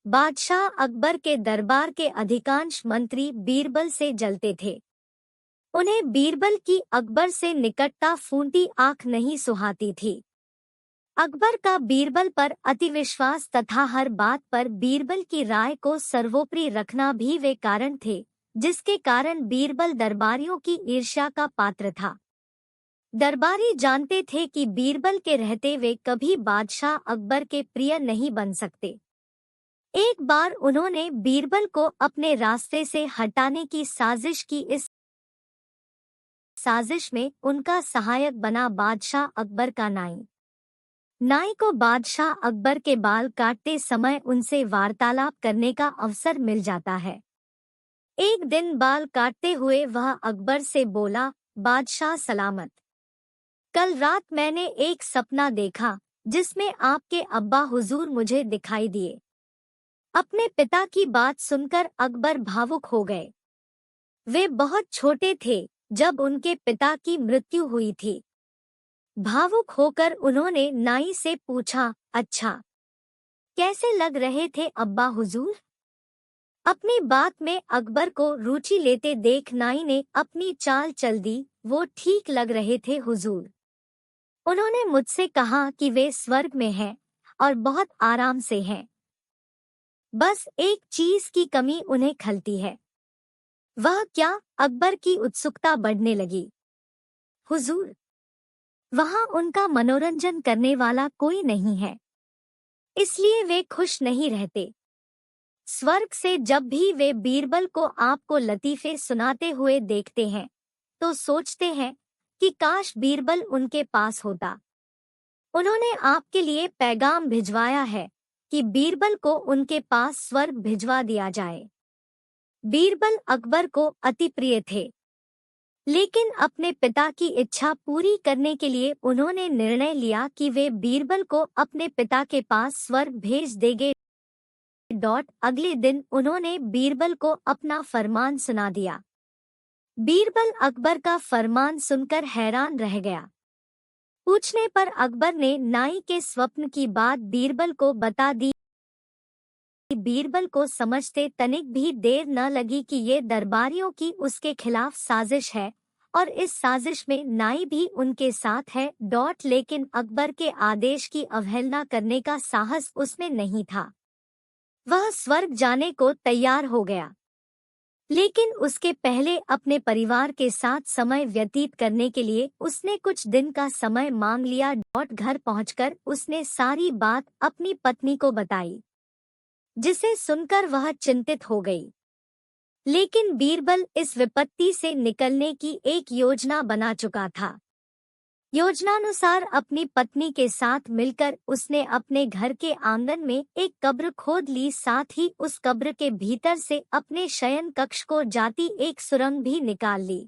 बादशाह अकबर के दरबार के अधिकांश मंत्री बीरबल से जलते थे। उन्हें बीरबल की अकबर से निकटता फूंटी आंख नहीं सुहाती थी। अकबर का बीरबल पर अतिविश्वास तथा हर बात पर बीरबल की राय को सर्वोपरि रखना भी वे कारण थे, जिसके कारण बीरबल दरबारियों की ईर्ष्या का पात्र था। दरबारी जानते थे कि बीरबल के रहते वे कभी बादशाह अकबर के प्रिय नहीं बन सकते। एक बार उन्होंने बीरबल को अपने रास्ते से हटाने की साजिश की। इस साजिश में उनका सहायक बना बादशाह अकबर का नाई। नाई को बादशाह अकबर के बाल काटते समय उनसे वार्तालाप करने का अवसर मिल जाता है। एक दिन बाल काटते हुए वह अकबर से बोला, बादशाह सलामत। कल रात मैंने एक सपना देखा जिसमें आपके अब्बा हुजूर मुझे दिखाई दिए। अपने पिता की बात सुनकर अकबर भावुक हो गए। वे बहुत छोटे थे जब उनके पिता की मृत्यु हुई थी। भावुक होकर उन्होंने नाई से पूछा, अच्छा, कैसे लग रहे थे अब्बा हुजूर? अपनी बात में अकबर को रुचि लेते देख नाई ने अपनी चाल चल दी, वो ठीक लग रहे थे हुजूर। उन्होंने मुझसे कहा कि वे स्वर्ग में हैं और बहुत आराम से हैं। बस एक चीज की कमी उन्हें खलती है। वह क्या? अकबर की उत्सुकता बढ़ने लगी। हुजूर, वहां उनका मनोरंजन करने वाला कोई नहीं है, इसलिए वे खुश नहीं रहते। स्वर्ग से जब भी वे बीरबल को आपको लतीफे सुनाते हुए देखते हैं तो सोचते हैं कि काश बीरबल उनके पास होता। उन्होंने आपके लिए पैगाम भिजवाया है कि बीरबल को उनके पास स्वर्ग भिजवा दिया जाए। बीरबल अकबर को अति प्रिय थे, लेकिन अपने पिता की इच्छा पूरी करने के लिए उन्होंने निर्णय लिया कि वे बीरबल को अपने पिता के पास स्वर्ग भेज देंगे। अगले दिन उन्होंने बीरबल को अपना फरमान सुना दिया। बीरबल अकबर का फरमान सुनकर हैरान रह गया। पूछने पर अकबर ने नाई के स्वप्न की बात बीरबल को बता दी। बीरबल को समझते तनिक भी देर न लगी कि ये दरबारियों की उसके खिलाफ साजिश है और इस साजिश में नाई भी उनके साथ है। लेकिन अकबर के आदेश की अवहेलना करने का साहस उसमें नहीं था। वह स्वर्ग जाने को तैयार हो गया, लेकिन उसके पहले अपने परिवार के साथ समय व्यतीत करने के लिए उसने कुछ दिन का समय मांग लिया। घर पहुंचकर उसने सारी बात अपनी पत्नी को बताई, जिसे सुनकर वह चिंतित हो गई। लेकिन बीरबल इस विपत्ति से निकलने की एक योजना बना चुका था। योजनानुसार अपनी पत्नी के साथ मिलकर उसने अपने घर के आंगन में एक कब्र खोद ली, साथ ही उस कब्र के भीतर से अपने शयन कक्ष को जाती एक सुरंग भी निकाल ली।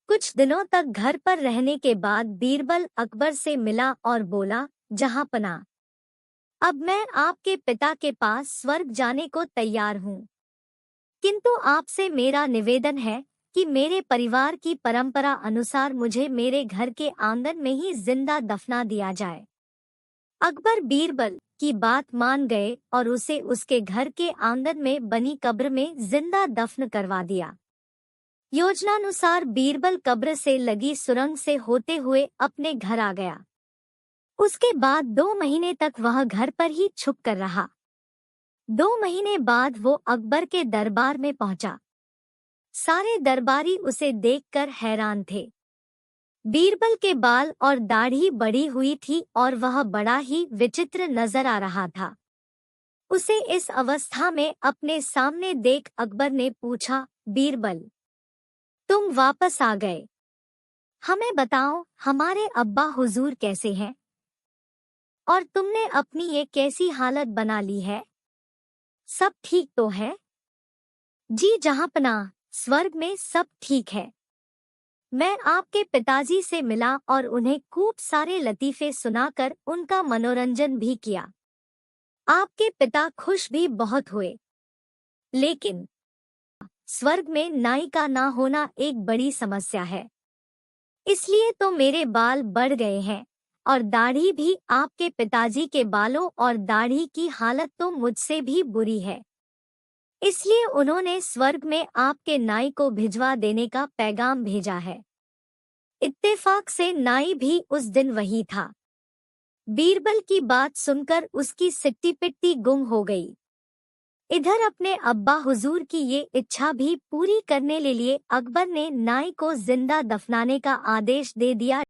कुछ दिनों तक घर पर रहने के बाद बीरबल अकबर से मिला और बोला, जहांपनाह, अब मैं आपके पिता के पास स्वर्ग जाने को तैयार हूँ, किंतु आपसे मेरा निवेदन है कि मेरे परिवार की परंपरा अनुसार मुझे मेरे घर के आंगन में ही जिंदा दफना दिया जाए। अकबर बीरबल की बात मान गए और उसे उसके घर के आंगन में बनी कब्र में जिंदा दफन करवा दिया। योजनानुसार बीरबल कब्र से लगी सुरंग से होते हुए अपने घर आ गया। उसके बाद 2 महीने तक वह घर पर ही छुप कर रहा। 2 महीने बाद वो अकबर के दरबार में पहुंचा। सारे दरबारी उसे देखकर हैरान थे। बीरबल के बाल और दाढ़ी बढ़ी हुई थी और वह बड़ा ही विचित्र नजर आ रहा था। उसे इस अवस्था में अपने सामने देख अकबर ने पूछा, बीरबल, तुम वापस आ गए। हमें बताओ, हमारे अब्बा हुजूर कैसे हैं? और तुमने अपनी ये कैसी हालत बना ली है? सब ठीक तो है? जी जहांपनाह, स्वर्ग में सब ठीक है। मैं आपके पिताजी से मिला और उन्हें खूब सारे लतीफे सुनाकर उनका मनोरंजन भी किया। आपके पिता खुश भी बहुत हुए। लेकिन स्वर्ग में नाई का ना होना एक बड़ी समस्या है। इसलिए तो मेरे बाल बढ़ गए हैं और दाढ़ी भी आपके पिताजी के बालों और दाढ़ी की हालत तो मुझसे भी बुरी है। इसलिए उन्होंने स्वर्ग में आपके नाई को भिजवा देने का पैगाम भेजा है। इत्तेफाक से नाई भी उस दिन वही था। बीरबल की बात सुनकर उसकी सिट्टी पिट्टी गुम हो गई। इधर अपने अब्बा हुजूर की ये इच्छा भी पूरी करने के लिए अकबर ने नाई को जिंदा दफनाने का आदेश दे दिया।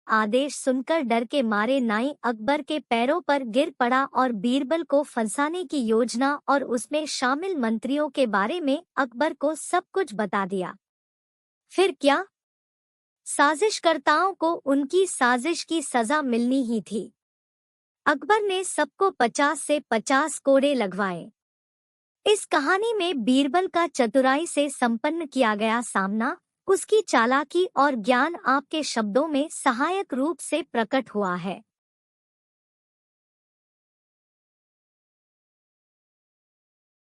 आदेश सुनकर डर के मारे नाई अकबर के पैरों पर गिर पड़ा और बीरबल को फंसाने की योजना और उसमें शामिल मंत्रियों के बारे में अकबर को सब कुछ बता दिया। फिर क्या? साजिशकर्ताओं को उनकी साजिश की सजा मिलनी ही थी। अकबर ने सबको 50 से 50 कोड़े लगवाए। इस कहानी में बीरबल का चतुराई से संपन्न किया गया सामना, उसकी चालाकी और ज्ञान आपके शब्दों में सहायक रूप से प्रकट हुआ है।